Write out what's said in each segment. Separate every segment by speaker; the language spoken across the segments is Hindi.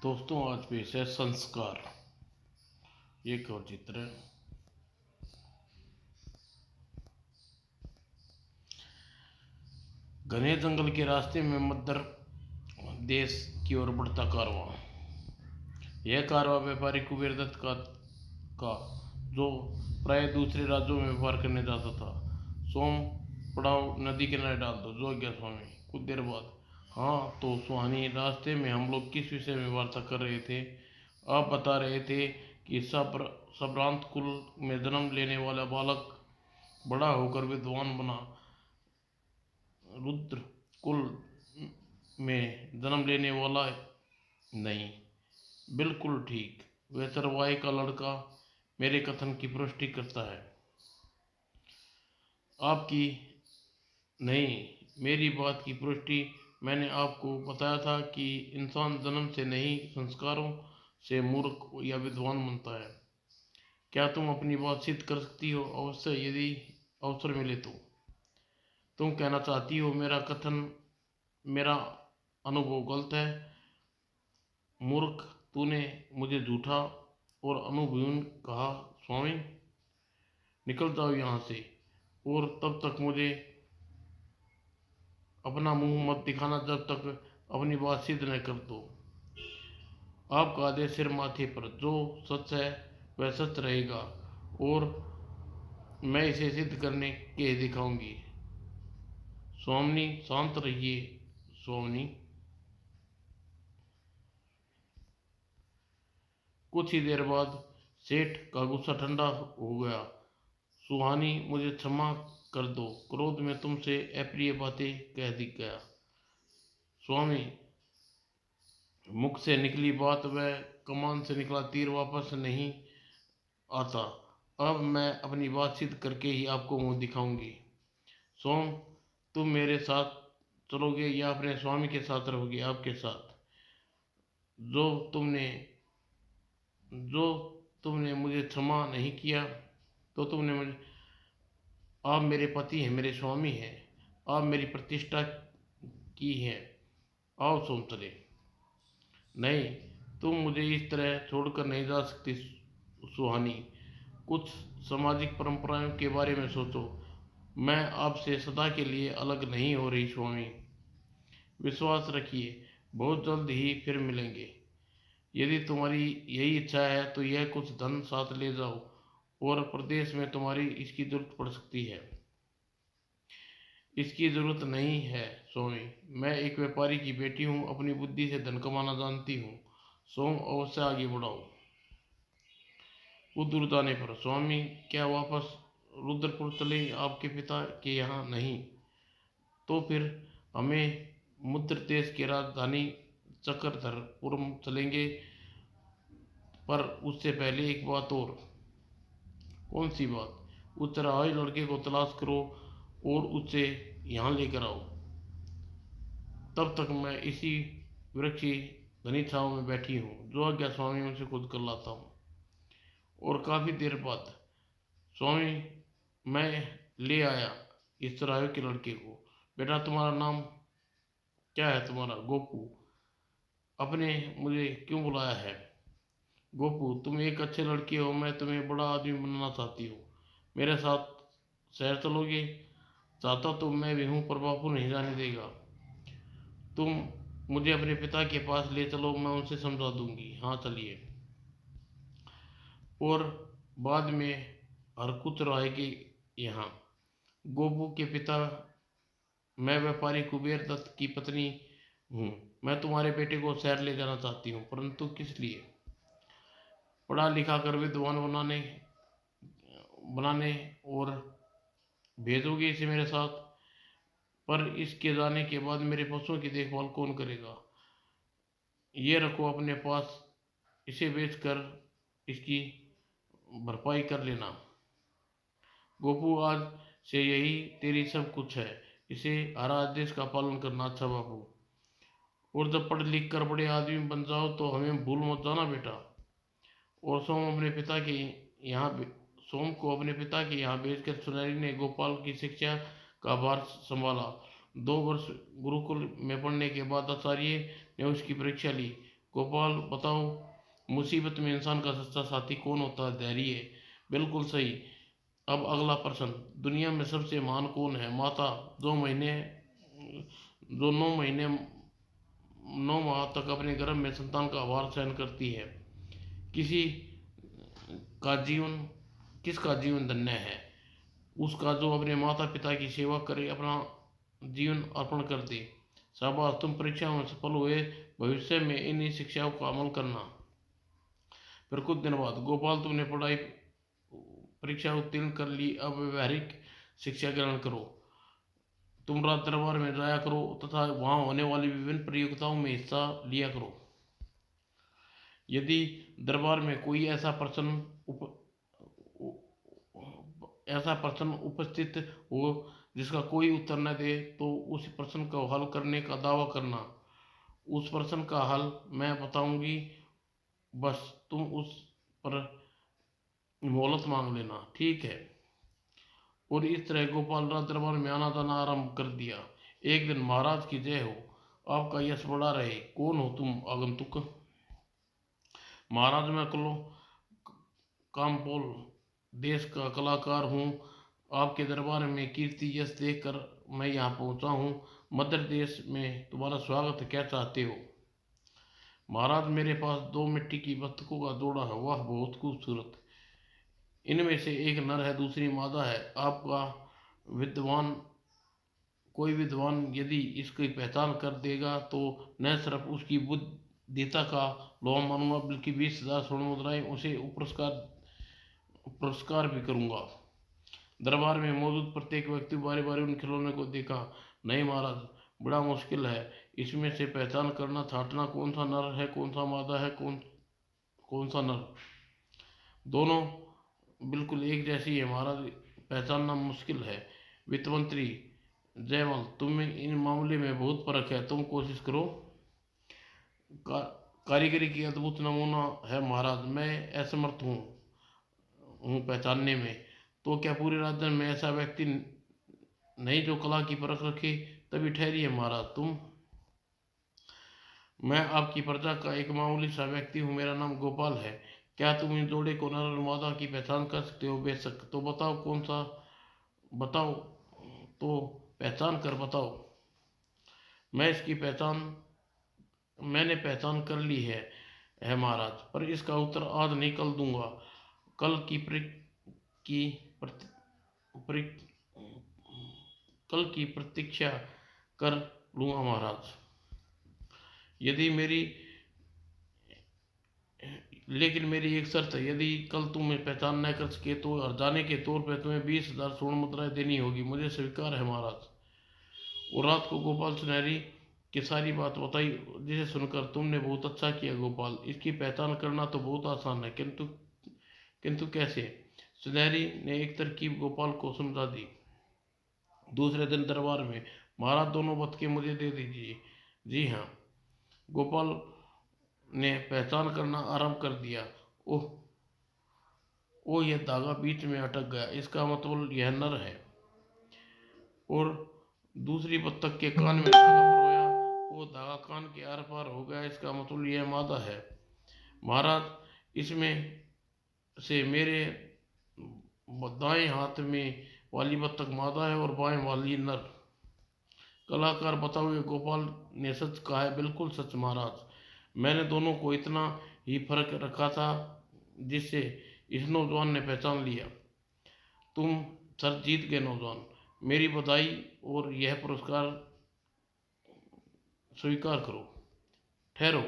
Speaker 1: दोस्तों, आज पेश है संस्कार। एक और चित्र है। घने जंगल के रास्ते में मध्य देश की ओर बढ़ता कारवां। यह कारवां व्यापारी कुबेर दत्त का जो प्राय दूसरे राज्यों में व्यापार करने जाता था। सोम पड़ाव नदी किनारे डाल दो, जो आज्ञा स्वामी। कुछ देर बाद, हाँ तो सुहानी, रास्ते में हम लोग किस विषय में वार्ता कर रहे थे? आप बता रहे थे कि संभ्रांत कुल में जन्म लेने वाला बालक बड़ा होकर विद्वान बना। रुद्र कुल में जन्म लेने वाला नहीं। बिल्कुल ठीक। वह चरवाहे का लड़का मेरे कथन की पुष्टि करता है। आपकी नहीं, मेरी बात की पुष्टि। मैंने आपको बताया था कि इंसान जन्म से नहीं, संस्कारों से मूर्ख या विद्वान बनता है। क्या तुम अपनी बात सिद्ध कर सकती हो? अवश्य, यदि अवसर मिले तो। तुम कहना चाहती हो मेरा कथन, मेरा अनुभव गलत है? मूर्ख, तूने मुझे झूठा और अनुभवहीन कहा। स्वामी, निकल जाओ यहाँ से, और तब तक मुझे अपना मुंह मत दिखाना जब तक अपनी बात सिद्ध न कर दो। आपका आदेश सिर माथे पर। जो सच है वह सच रहेगा, और मैं इसे सिद्ध करने के दिखाऊंगी। स्वामी, शांत रहिए। स्वामी। कुछ ही देर बाद सेठ का गुस्सा ठंडा हो गया। सुहानी, मुझे क्षमा कर दो, क्रोध में तुमसे अप्रिय बातें कह दी गया। स्वामी, मुख से निकली बात व कमान से निकला तीर वापस नहीं आता। अब मैं अपनी बात सिद्ध करके ही आपको मुंह दिखाऊंगी। सोम, तुम मेरे साथ चलोगे या अपने स्वामी के साथ रहोगे? आपके साथ। जो तुमने जो तुमने मुझे क्षमा नहीं किया, तो तुमने मुझे आप मेरे पति हैं, मेरे स्वामी हैं, आप मेरी प्रतिष्ठा की है। आओ सोम चले। नहीं, तुम मुझे इस तरह छोड़कर नहीं जा सकती सुहानी। कुछ सामाजिक परंपराओं के बारे में सोचो। मैं आपसे सदा के लिए अलग नहीं हो रही स्वामी। विश्वास रखिए, बहुत जल्द ही फिर मिलेंगे। यदि तुम्हारी यही इच्छा है तो यह कुछ धन साथ ले जाओ, और प्रदेश में तुम्हारी इसकी जरूरत पड़ सकती है। इसकी जरूरत नहीं है स्वामी। मैं एक व्यापारी की बेटी हूँ, अपनी बुद्धि से धन कमाना जानती हूँ। सोम, अवश्य आगे बढ़ाओ। उधर जाने पर, स्वामी, क्या वापस रुद्रपुर चले? आपके पिता के यहाँ नहीं? तो फिर हमें मध्य देश की राजधानी चक्रधरपुर चलेंगे। पर उससे पहले एक बात और। कौन सी बात? उस चरवाहे लड़के को तलाश करो और उसे यहाँ लेकर आओ। तब तक मैं इसी वृक्ष की घनी छाँव में बैठी हूँ। जो आज्ञा स्वामी, उनसे खुद कर लाता हूँ। और काफ़ी देर बाद, स्वामी, मैं ले आया इस चरवाहे के लड़के को। बेटा, तुम्हारा नाम क्या है? तुम्हारा? गोपू। अपने मुझे क्यों बुलाया है? गोपू, तुम एक अच्छे लड़के हो, मैं तुम्हें बड़ा आदमी बनाना चाहती हूँ। मेरे साथ शहर चलोगे? चाहता तो मैं भी हूँ, पर बापू नहीं जाने देगा। तुम मुझे अपने पिता के पास ले चलो, मैं उनसे समझा दूंगी। हाँ, चलिए। और बाद में हरकुच राय के यहाँ। गोपू के पिता, मैं व्यापारी कुबेर दत्त की पत्नी हूँ। मैं तुम्हारे बेटे को शहर ले जाना चाहती हूँ, परंतु किस लिए? पढ़ा लिखा कर विद्वान बनाने बनाने और भेजोगे इसे मेरे साथ। पर इसके जाने के बाद मेरे पशुओं की देखभाल कौन करेगा? ये रखो अपने पास, इसे बेचकर इसकी भरपाई कर लेना। गोपू, आज से यही तेरी सब कुछ है। इसे हर आदेश का पालन करना। अच्छा बापू। और जब पढ़ लिख कर बड़े आदमी बन जाओ तो हमें भूल मत जाना बेटा। और यहाँ सोम को अपने पिता के यहाँ भेजकर सुनहरी ने गोपाल की शिक्षा का भार संभाला। 2 वर्ष गुरुकुल में पढ़ने के बाद आचार्य ने उसकी परीक्षा ली गोपाल बताओ, मुसीबत में इंसान का सच्चा साथी कौन होता है? धैर्य। बिल्कुल सही। अब अगला प्रश्न, दुनिया में सबसे महान कौन है? माता, जो महीने जो 9 महीने 9 माह तक अपने गर्भ में संतान का भार सहन करती है। किसी का जीवन किसका जीवन धन्य है? उसका जो अपने माता पिता की सेवा करे, अपना जीवन अर्पण कर दे। शाबाश, तुम परीक्षाओं में सफल हुए। भविष्य में इन्हीं शिक्षाओं का अमल करना। फिर कुछ दिन बाद, गोपाल तुमने पढ़ाई परीक्षा उत्तीर्ण कर ली, अब व्यवहारिक शिक्षा ग्रहण करो। तुम राज दरबार में जाया करो तथा वहाँ होने वाली विभिन्न प्रतियोगिताओं में हिस्सा लिया करो। यदि दरबार में कोई ऐसा प्रश्न उपस्थित हो जिसका कोई उत्तर न दे, तो उस प्रश्न को हल करने का दावा करना। उस प्रश्न का हल मैं बताऊंगी, बस तुम उस पर मोहलत मांग लेना, ठीक है? और इस तरह गोपाल राज दरबार में आना जाना आरंभ कर दिया। एक दिन, महाराज की जय हो, आपका यश बढ़ा रहे। कौन हो तुम आगंतुक? महाराज, मैं कामपोल देश का कलाकार हूँ। आपके दरबार में कीर्ति यश देखकर मैं यहाँ पहुँचा हूँ। मध्य देश में तुम्हारा स्वागत है, क्या चाहते हो? महाराज, मेरे पास 2 मिट्टी की बत्तखों का जोड़ा है, वह बहुत खूबसूरत। इनमें से एक नर है, दूसरी मादा है। आपका विद्वान कोई विद्वान यदि इसकी पहचान कर देगा तो न सिर्फ उसकी बुद्धिता का लोहा मानूंगा, बल्कि 20,000 स्वर्ण मुद्राएं उसे पुरस्कार भी करूंगा। दरबार में मौजूद प्रत्येक व्यक्ति बारी बारी उन खिलौने को देखा। नहीं महाराज, बड़ा मुश्किल है इसमें से पहचान करना, छांटना कौन सा नर है, कौन सा मादा है, कौन सा नर। दोनों बिल्कुल एक जैसी है महाराज, पहचानना मुश्किल है। वित्त मंत्री जयमल, तुम में इन मामले में बहुत फर्क है, तुम कोशिश करो। का, कारीगरी की अद्भुत नमूना है महाराज, मैं असमर्थ हूँ पहचानने में। तो क्या पूरे राज्य में ऐसा व्यक्ति नहीं जो कला की परख रखे? तभी ठहरी है महाराज, तुम। मैं आपकी प्रजा का एक मामूली सा व्यक्ति हूँ, मेरा नाम गोपाल है। क्या तुम इन जोड़े को नर और मादा की पहचान कर सकते हो? बेशक, तो बताओ कौन सा। बताओ, तो पहचान कर बताओ। मैं इसकी पहचान मैंने पहचान कर ली है महाराज, पर इसका उत्तर आज नहीं कल दूंगा। कल की की प्रति, परि, कल की प्रतीक्षा कर लूंगा महाराज। यदि मेरी लेकिन मेरी एक शर्त है, यदि कल तुम पहचान न कर सके तो हरजाने के तौर पर तुम्हें 20,000 स्वर्ण मुद्राएं देनी होगी। मुझे स्वीकार है महाराज। और रात को गोपाल सुनहरी की सारी बात बताई, जिसे सुनकर, तुमने बहुत अच्छा किया गोपाल, इसकी पहचान करना तो बहुत आसान है, किंतु कैसे? सुनहरी ने एक तरकीब गोपाल को समझा दी। दूसरे दिन दरबार में, महाराज, दोनों बतखे मुझे दे दीजिए। जी हाँ। गोपाल ने पहचान करना आरंभ कर दिया। ओह ओ, यह धागा बीच में अटक गया, इसका मतलब यह नर है। और दूसरी बत्तख के कान में धागा परोया, वो धागा कान के आर पार हो गया, इसका मतलब यह मादा है। महाराज, इसमें से मेरे दाएं हाथ में वाली बत्तख मादा है और बाएं वाली नर। कलाकार, बताओ ये गोपाल ने सच कहा है? बिल्कुल सच महाराज, मैंने दोनों को इतना ही फर्क रखा था जिससे इस नौजवान ने पहचान लिया। तुम सर जीत गए नौजवान, मेरी बधाई, और यह पुरस्कार स्वीकार करो। ठहरो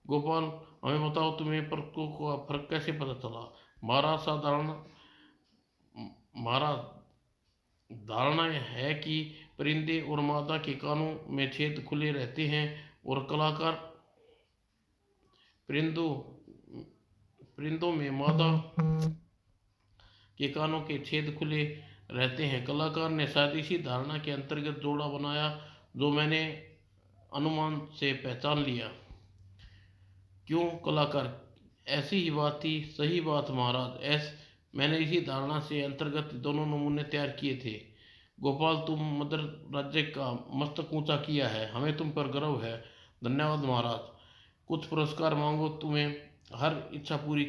Speaker 1: गोपाल, हमें बताओ, तुम्हें फर्कों का फर्क कैसे पता चला? महाराज, महाराज, धारणा है कि परिंदे और मादा के कानों में छेद खुले रहते हैं, और कलाकार परिंदों में मादा के कानों के छेद खुले रहते हैं। कलाकार ने शायद इसी धारणा के अंतर्गत जोड़ा बनाया जो मैंने अनुमान से पहचान लिया। क्यों कलाकार? ऐसी ही बात थी। सही बात महाराज, मैंने इसी धारणा से अंतर्गत दोनों नमूने तैयार किए थे। गोपाल, तुम मदर राज्य का मस्तक ऊंचा किया है, हमें तुम पर गर्व है। धन्यवाद महाराज। कुछ पुरस्कार मांगो, तुम्हें हर इच्छा पूरी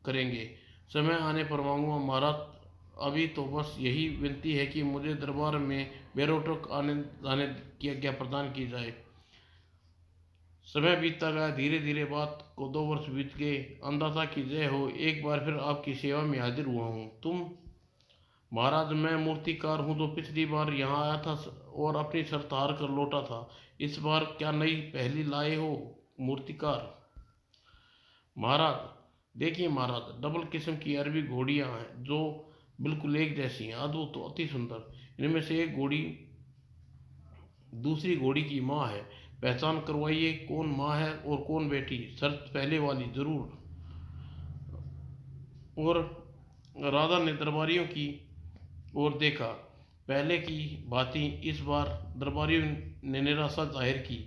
Speaker 1: करेंगे। समय आने पर मांगूंगा महाराज। अभी तो बस यही विनती है कि मुझे दरबार में बेरोटक आने जाने की आज्ञा प्रदान की जाए। समय बीतता गया। धीरे धीरे बात को 2 वर्ष बीत गए। अन्नदाता की जय हो। एक बार फिर आपकी सेवा में हाजिर हुआ हूँ। तुम? महाराज, मैं मूर्तिकार हूँ जो पिछली बार यहाँ आया था और अपनी शर्त हार कर लौटा था। इस बार क्या नई पहेली लाए हो मूर्तिकार? महाराज, देखिए महाराज, डबल किस्म की अरबी घोड़ियाँ हैं जो बिल्कुल एक जैसी हैं, अद्भुत तो अति सुंदर। इनमें से एक घोड़ी दूसरी घोड़ी की माँ है। पहचान करवाइए कौन माँ है और कौन बेटी। शर्त पहले वाली जरूर। और राजा ने दरबारियों की ओर देखा। पहले की भांति इस बार दरबारियों ने निराशा जाहिर की।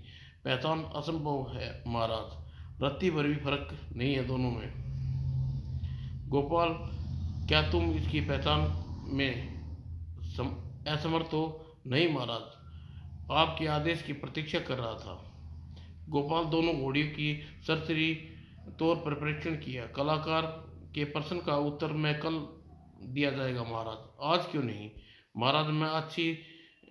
Speaker 1: पहचान असंभव है महाराज। रत्ती भर भी फर्क नहीं है दोनों में। गोपाल, क्या तुम इसकी पहचान में असमर्थ हो? नहीं महाराज, आपके आदेश की प्रतीक्षा कर रहा था। गोपाल दोनों घोड़ियों की सरसरी तौर पर परीक्षण किया। कलाकार के प्रश्न का उत्तर मैं कल दिया जाएगा महाराज। आज क्यों नहीं? महाराज, मैं अच्छी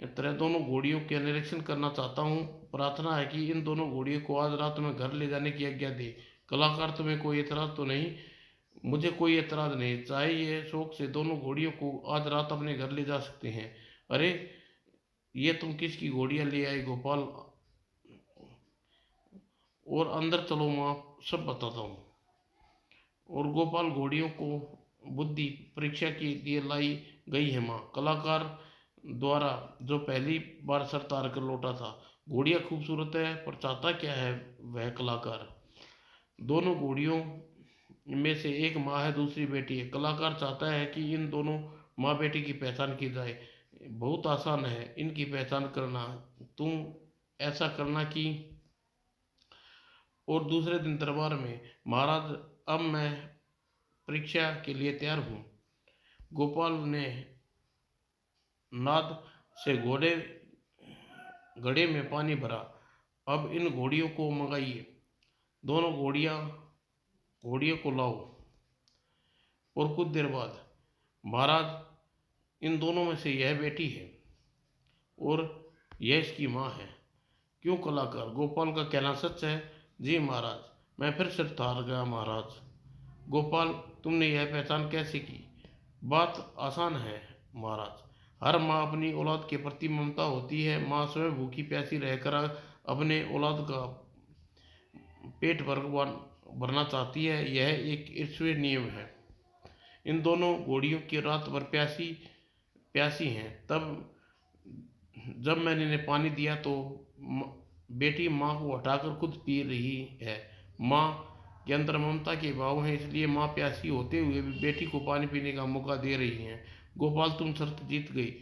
Speaker 1: तरह दोनों घोड़ियों के निरीक्षण करना चाहता हूँ। प्रार्थना है कि इन दोनों घोड़ियों को आज रात में घर ले जाने की आज्ञा दे। कलाकार, तुम्हें कोई एतराज तो नहीं? मुझे कोई एतराज नहीं। चाहे ये शौक से दोनों घोड़ियों को आज रात अपने घर ले जा सकते हैं। अरे, ये तुम किसकी घोड़ियाँ ले आए गोपाल? और अंदर चलो, माँ सब बताता हूँ। और गोपाल घोड़ियों को बुद्धि परीक्षा के लिए लाई गई है माँ। कलाकार द्वारा जो पहली बार सर तार कर लौटा था। घोड़ियाँ खूबसूरत है, पर चाहता क्या है वह कलाकार? दोनों घोड़ियों में से एक माँ है, दूसरी बेटी है। कलाकार चाहता है कि इन दोनों माँ बेटी की पहचान की जाए। बहुत आसान है इनकी पहचान करना। तुम ऐसा करना कि। और दूसरे दिन दरबार में, महाराज, अब मैं परीक्षा के लिए तैयार हूँ। गोपाल ने नाद से घड़े में पानी भरा। अब इन घोड़ियों को मंगाइए। दोनों घोड़ियों को लाओ। और कुछ देर बाद, महाराज, इन दोनों में से यह बेटी है और यह इसकी माँ है। क्यों कलाकार, गोपाल का कहना सच है? जी महाराज। मैं फिर सिर हार गया महाराज। गोपाल, तुमने यह पहचान कैसे की? बात आसान है महाराज। हर माँ अपनी औलाद के प्रति ममता होती है। माँ स्वयं भूखी प्यासी रहकर अपने औलाद का पेट भरना चाहती है। यह एक ईश्वरीय नियम है। इन दोनों घोड़ियों की रात भर प्यासी प्यासी हैं। तब जब मैंने इन्हें पानी दिया तो बेटी माँ को हटाकर खुद पी रही है। माँ के अंदर ममता के भाव हैं, इसलिए माँ प्यासी होते हुए भी बेटी को पानी पीने का मौका दे रही है। गोपाल, तुम शर्त जीत गई।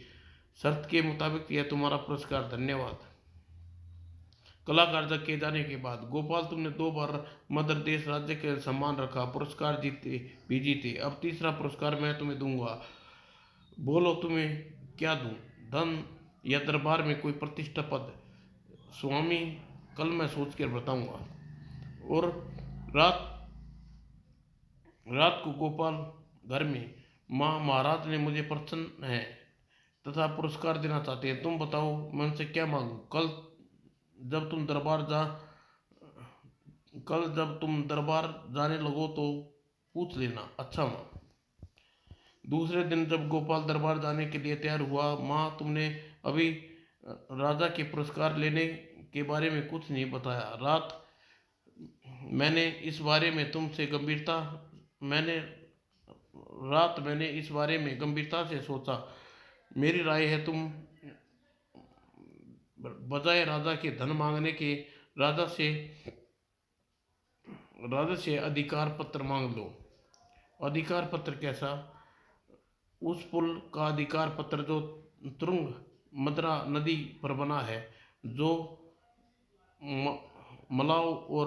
Speaker 1: शर्त के मुताबिक यह तुम्हारा पुरस्कार। धन्यवाद। कलाकार जग के जाने के बाद, गोपाल, तुमने 2 बार मदर देश राज्य के सम्मान रखा, पुरस्कार जीते। अब तीसरा पुरस्कार मैं तुम्हें दूंगा। बोलो, तुम्हें क्या दूं? धन या दरबार में कोई प्रतिष्ठा पद? स्वामी, कल मैं सोच कर बताऊंगा। और रात रात को गोपाल घर में, माँ, महाराज ने मुझे प्रसन्न है तथा पुरस्कार देना चाहते हैं। तुम बताओ, मैं उनसे क्या मांगूं? जब तुम दरबार जा कल जब तुम दरबार जाने लगो तो पूछ लेना। अच्छा माँ। दूसरे दिन जब गोपाल दरबार जाने के लिए तैयार हुआ, माँ, तुमने अभी राजा के पुरस्कार लेने के बारे में कुछ नहीं बताया। मैंने इस बारे में तुमसे गंभीरता मैंने मैंने इस बारे में गंभीरता से सोचा। मेरी राय है तुम बजाय राजा के धन मांगने के राजा से अधिकार पत्र मांग लो। अधिकार पत्र कैसा? उस पुल का अधिकार पत्र जो तुरंग मदरा नदी पर बना है, जो मलाव और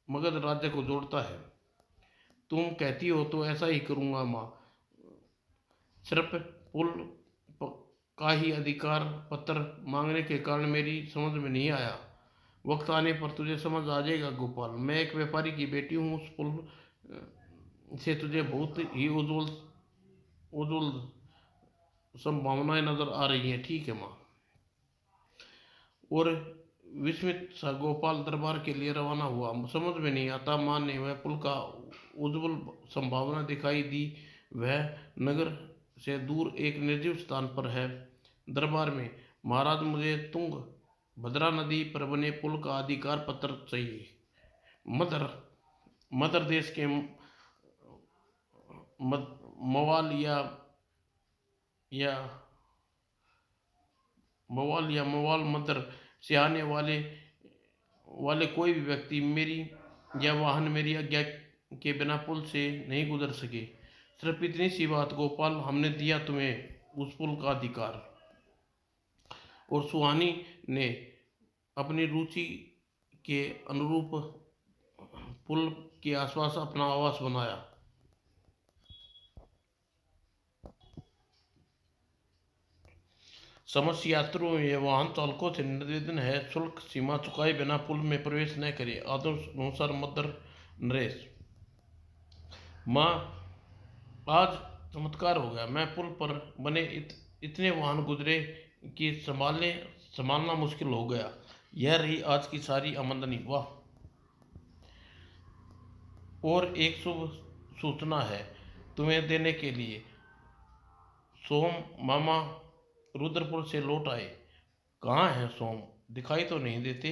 Speaker 1: मगध राज्य को जोड़ता है। तुम कहती हो तो ऐसा ही करूँगा माँ। सिर्फ पुल का ही अधिकार पत्र मांगने के कारण मेरी समझ में नहीं आया। वक्त आने पर तुझे समझ आ जाएगा गोपाल। मैं एक व्यापारी की बेटी हूँ। उस पुल से तुझे बहुत ही उज्जवल उज्जवल संभावनाएं नजर आ रही हैं। ठीक है माँ। और विस्मित सा गोपाल दरबार के लिए रवाना हुआ। समझ में नहीं आता माँ ने वह पुल का उज्जवल संभावना दिखाई दी। वह नगर से दूर एक निर्जीव स्थान पर है। दरबार में महाराज, मुझे तुंग भद्रा नदी पर बने पुल का अधिकार पत्र चाहिए। मदर मदर देश के मवाल या मवाल मदर से आने वाले वाले कोई भी व्यक्ति मेरी या वाहन मेरी आज्ञा के बिना पुल से नहीं गुजर सके। सिर्फ इतनी सी बात गोपाल, हमने दिया तुम्हें उस पुल का अधिकार। और सुहानी ने अपनी रुचि के अनुरूप पुल के आसपास अपना आवास बनाया। समस्त यात्रियों एवं वाहन चालकों से निवेदन है, शुल्क सीमा चुकाए बिना पुल में प्रवेश न करें। आदर्श अनुसार मदर नरेश। माँ, आज चमत्कार हो गया। मैं पुल पर बने इतने वाहन गुजरे कि संभालना मुश्किल हो गया। यह रही आज की सारी आमदनी। वाह। और एक शुभ सूचना है तुम्हें देने के लिए। सोम मामा रुद्रपुर से लौट आए। कहाँ है सोम? दिखाई तो नहीं देते।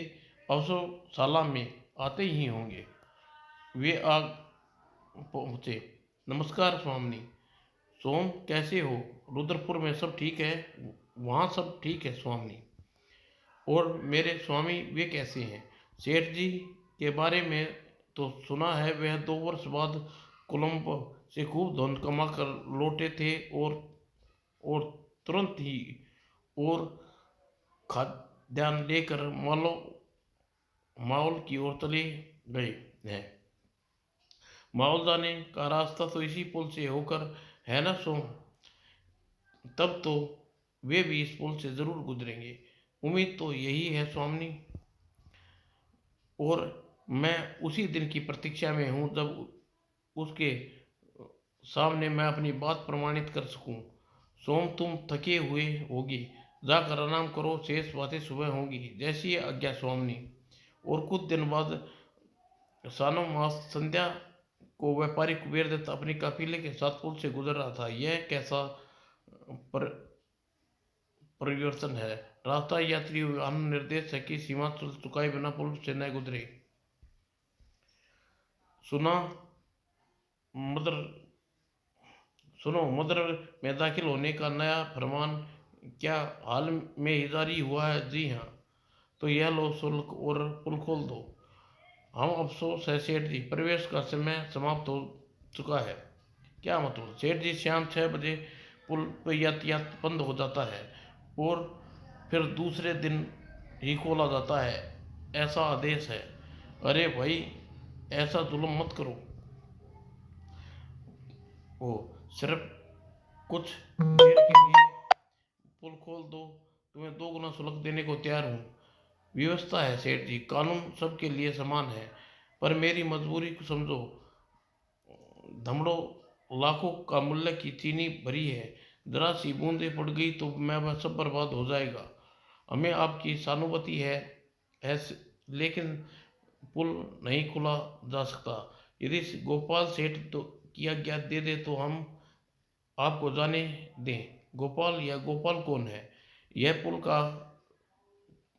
Speaker 1: अवसरशाला में आते ही होंगे। वे आ पहुँचे। नमस्कार स्वामी। सोम, कैसे हो? रुद्रपुर में सब ठीक है? वहाँ सब ठीक है स्वामी। और मेरे स्वामी वे कैसे हैं? सेठ जी के बारे में तो सुना है, वह 2 वर्ष बाद कोलंबो से खूब धन कमा कर लौटे थे और तुरंत ही और खाद्यान्न लेकर माहौल की ओर चले गए हैं। माहौल जाने का रास्ता तो इसी पुल से होकर है ना सोम? तब तो वे भी इस पुल से जरूर गुजरेंगे। उम्मीद तो यही है स्वामी। और मैं उसी दिन की प्रतीक्षा में हूँ जब उसके सामने मैं अपनी बात प्रमाणित कर सकूं। सोम, तुम थके हुए होगी, जाकर आराम करो। शेष बातें सुबह होंगी। जैसी आज्ञा स्वामी। और कुछ दिन बाद सानो मास संध्या को व्यापारी कुबेर दत्त अपने काफिले के साथ पुल से गुजर रहा था। यह कैसा पर, परिवर्तन है। रास्ता यात्री निर्देश है कि सीमा चुकाए बिना पुल से न गुजरे। सुना मदर सुनो, मदर में दाखिल होने का नया फरमान क्या हाल में ही जारी हुआ है? जी हाँ। तो यह लो शुल्क और पुल खोल दो। हम अफसोस है सेठ जी, प्रवेश का समय समाप्त हो चुका है। क्या मतलब? सेठ जी, शाम 6 बजे पुल पर यातायात बंद हो जाता है और फिर दूसरे दिन ही खोला जाता है। ऐसा आदेश है। अरे भाई, ऐसा जुल्म मत करो। ओ, सिर्फ कुछ देर के लिए पुल खोल दो, तुम्हें 2 गुना शुल्क देने को तैयार हूँ। व्यवस्था है सेठ जी, कानून सबके लिए समान है। पर मेरी मजबूरी को समझो। धमड़ों लाखों का मूल्य की चीनी भरी है। जरा सी बूंदे पड़ गई तो मैं वह सब बर्बाद हो जाएगा। हमें आपकी सहानुभूति है लेकिन पुल नहीं खुला जा सकता। यदि गोपाल सेठ तो की आज्ञा दे दे तो हम आपको जाने दें। गोपाल या गोपाल कौन है? यह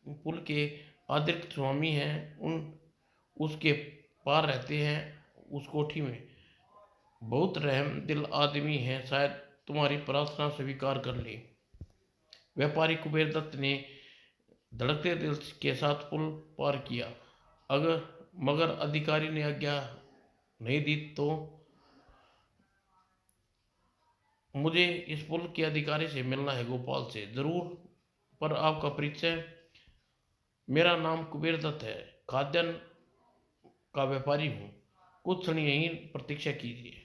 Speaker 1: पुल के अतिरिक्त स्वामी हैं। उसके पार रहते हैं, उस कोठी में। बहुत रहम दिल आदमी है, शायद तुम्हारी प्रार्थना स्वीकार कर ले। व्यापारी कुबेर दत्त ने धड़कते दिल के साथ पुल पार किया। मगर अधिकारी ने आज्ञा नहीं दी तो मुझे इस पुल के अधिकारी से मिलना है। गोपाल से जरूर। पर आपका परिचय? मेरा नाम कुबेर दत्त है, खाद्यान्न का व्यापारी हूँ। कुछ क्षण यहीं प्रतीक्षा कीजिए।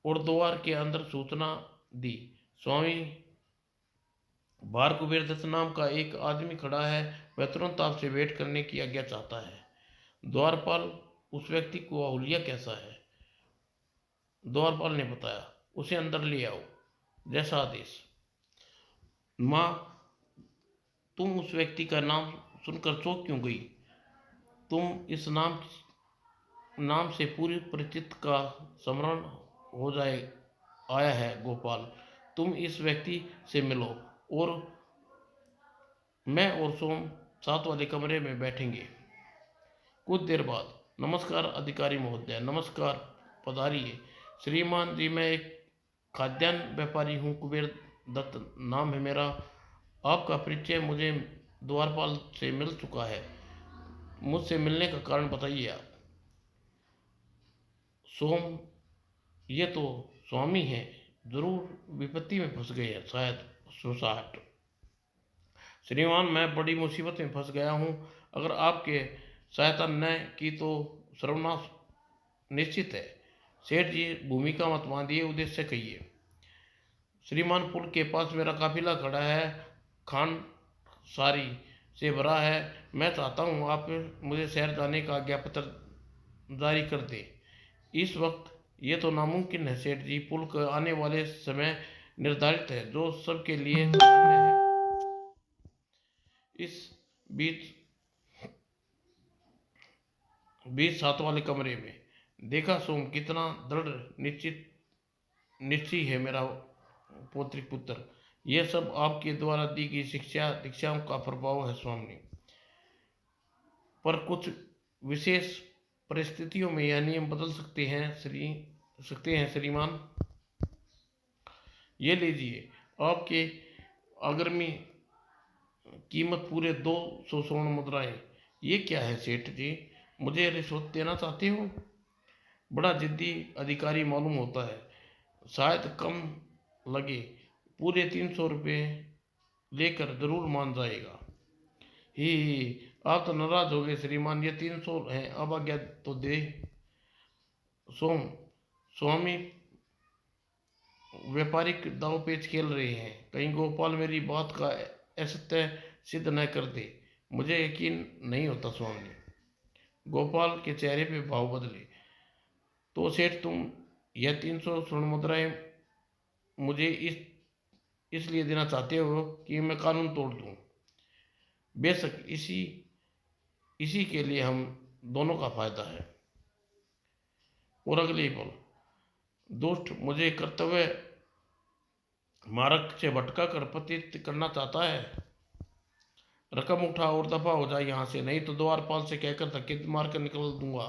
Speaker 1: और द्वार के अंदर सूचना दी। स्वामी, बाहर कुबेर दत्त नाम का एक आदमी खड़ा है। वह तुरंत आपसे भेंट करने की आज्ञा चाहता है। द्वारपाल, उस व्यक्ति को अहुलिया कैसा है? द्वारपाल ने बताया, उसे अंदर ले आओ, जैसा आदेश। माँ, तुम उस व्यक्ति का नाम सुनकर चौंक क्यों गई? तुम इस नाम से पूरी परिचित का स्मरण हो जाए आया है गोपाल। तुम इस व्यक्ति से मिलो और मैं और सोम साथ वाले कमरे में बैठेंगे। कुछ देर बाद, नमस्कार अधिकारी महोदय। नमस्कार, पधारिए। श्रीमान जी, मैं एक खाद्यान्न व्यापारी हूँ, कुबेर दत्त नाम है मेरा। आपका परिचय मुझे द्वारपाल से मिल चुका है। मुझसे मिलने का कारण बताइए आप। सोम, ये तो स्वामी हैं, जरूर विपत्ति में फंस गए हैं, शायद सुसाट। श्रीमान, मैं बड़ी मुसीबत में फंस गया हूँ। अगर आपके सहायता न की तो सर्वनाश निश्चित है। सेठ जी, भूमिका मत बांधिए, उद्देश्य कहिए। श्रीमान, पुल के पास मेरा काफिला खड़ा है, खान सारी से भरा है। मैं चाहता हूँ आप मुझे शहर जाने का आज्ञा पत्र जारी कर दें। इस वक्त ये तो नामुमकिन है सेठ जी। पुल के आने वाले समय निर्धारित है, जो सबके लिए सामान्य है। इस बीच बीच साथ वाले कमरे में देखा सोम, कितना दृढ़ निश्चय है मेरा पौत्रिक पुत्र। यह सब आपके द्वारा दी गई दीक्षाओं का प्रभाव है स्वामी। पर कुछ विशेष परिस्थितियों में यह नियम बदल सकते हैं श्रीमान। ये लीजिए, आपके अग्रिमी कीमत पूरे 200 स्वर्ण मुद्राएं। ये क्या है सेठ जी? मुझे रिश्वत देना चाहते हो? बड़ा जिद्दी अधिकारी मालूम होता है। शायद कम लगे, पूरे 300 रुपये लेकर जरूर मान जाएगा। ही, आप तो नाराज हो गए श्रीमान। ये 300 है, अब आज्ञा तो दे। सोम, स्वामी व्यापारिक दाव पेच खेल रहे हैं, कहीं गोपाल मेरी बात का असत्य सिद्ध न कर दे। मुझे यकीन नहीं होता स्वामी। गोपाल के चेहरे पे भाव बदले। तो सेठ, तुम यह 300 स्वर्ण मुद्राएं मुझे इसलिए देना चाहते हो कि मैं कानून तोड़ दूं? बेशक, इसी के लिए हम दोनों का फायदा है। और अगले पल, दुष्ट मुझे कर्तव्य मार्ग से भटका कर पतित करना चाहता है। रकम उठा और दफा हो जाए यहाँ से, नहीं तो द्वारपाल से कहकर धक्के मार कर निकल दूंगा।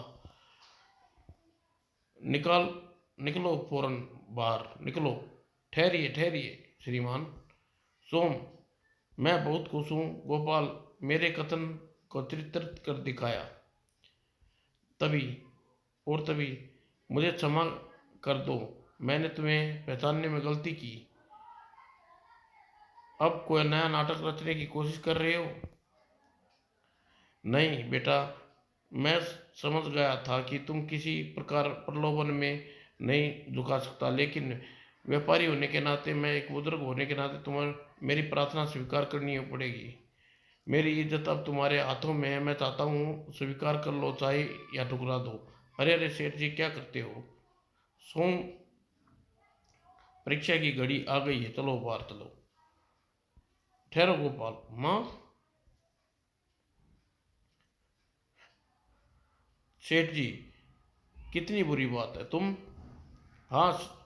Speaker 1: निकलो फौरन बाहर निकलो। ठहरिए श्रीमान। सोम, मैं बहुत खुश हूँ गोपाल मेरे कथन को चित्रित कर दिखाया। तभी मुझे क्षमा कर दो, मैंने तुम्हें पहचानने में गलती की। अब कोई नया नाटक रचने की कोशिश कर रहे हो? नहीं बेटा, मैं समझ गया था कि तुम किसी प्रकार प्रलोभन में नहीं झुका सकता, लेकिन व्यापारी होने के नाते, मैं एक बुजुर्ग होने के नाते तुम्हें मेरी प्रार्थना स्वीकार करनी पड़ेगी। मेरी इज्जत अब तुम्हारे हाथों में है। मैं चाहता हूँ स्वीकार कर लो, चाहे या ठुकरा दो। अरे सेठ जी, क्या करते हो? सोम, परीक्षा की घड़ी आ गई है, चलो बाहर चलो। ठहरो गोपाल। माँ, सेठ जी, कितनी बुरी बात है। तुम? हाँ,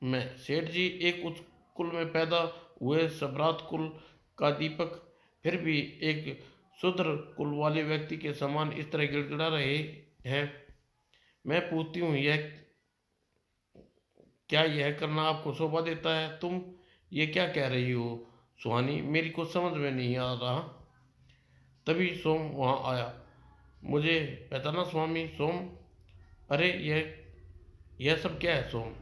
Speaker 1: मैं सेठ जी एक उच्च कुल में पैदा हुए सम्राट कुल का दीपक, फिर भी एक शूद्र कुल वाले व्यक्ति के समान इस तरह गिड़गिड़ा रहे हैं। मैं पूछती हूँ, क्या यह करना आपको शोभा देता है? तुम ये क्या कह रही हो सुहानी? मेरी कुछ समझ में नहीं आ रहा। तभी सोम वहाँ आया। मुझे पहचाना स्वामी? सोम, अरे यह सब क्या है सोम?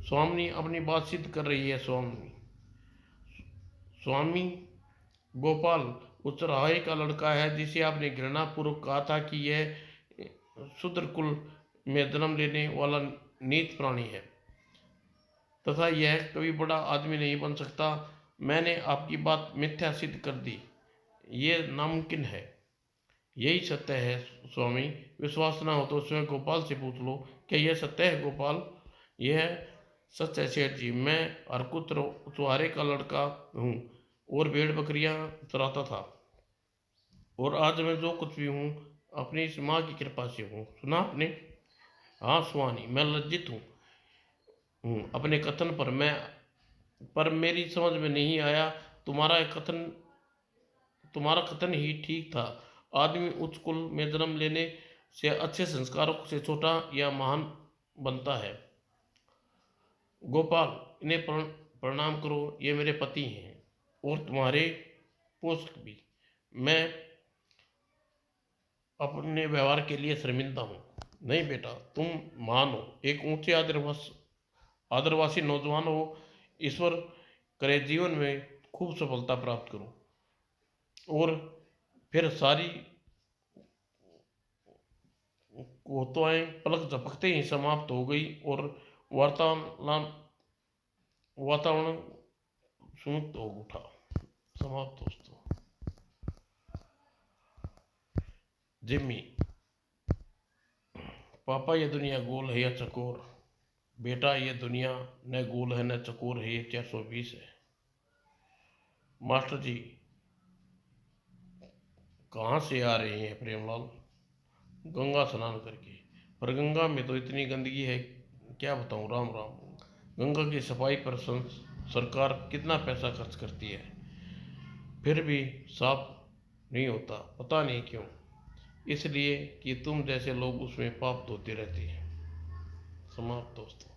Speaker 1: स्वामी अपनी बात सिद्ध कर रही है। स्वामी, गोपाल उस चौराहे का लड़का है जिसे आपने घृणा पूर्वक कहा था कि यह शूद्र कुल में जन्म लेने वाला नीच प्राणी है तथा यह कभी बड़ा आदमी नहीं बन सकता। मैंने आपकी बात मिथ्या सिद्ध कर दी। ये नामुमकिन है। यही सत्य है स्वामी। विश्वास ना हो तो स्वयं गोपाल से पूछ लो। क्या यह सत्य है गोपाल? यह सच है सेठ जी। मैं हरकुत चुहारे का लड़का हूँ और भेड़ बकरियां चराता था, और आज मैं जो कुछ भी हूँ अपनी इस माँ की कृपा से हूँ। सुना आपने? हाँ सुहानी, मैं लज्जित हूँ अपने कथन पर। मेरी समझ में नहीं आया। तुम्हारा कथन तुम्हारा कथन ही ठीक था। आदमी उच्च कुल में जन्म लेने से अच्छे संस्कारों से छोटा या महान बनता है। गोपाल, इन्हें प्रणाम करो। ये मेरे पति हैं और तुम्हारे पोषक भी। मैं अपने व्यवहार के लिए शर्मिंदा हूँ। नहीं बेटा, तुम महान हो, एक ऊंचे आदरवासी नौजवान हो। ईश्वर करे जीवन में खूब सफलता प्राप्त करो। और फिर सारी कोताएं पलक झपकते ही समाप्त हो गई और वार्तालाप वातावरण सुमुक्त हो उठा। समाप्त दोस्तों। जिम्मी, पापा ये दुनिया गोल है या चकोर? बेटा ये दुनिया न गोल है न चकोर है, ये 420 है। मास्टर जी कहाँ से आ रहे हैं प्रेमलाल? गंगा स्नान करके। पर गंगा में तो इतनी गंदगी है, क्या बताऊँ। राम राम। गंगा की सफाई पर सरकार कितना पैसा खर्च करती है, फिर भी साफ नहीं होता। पता नहीं क्यों। इसलिए कि तुम जैसे लोग उसमें पाप धोते रहते हैं। समाप्त दोस्तों।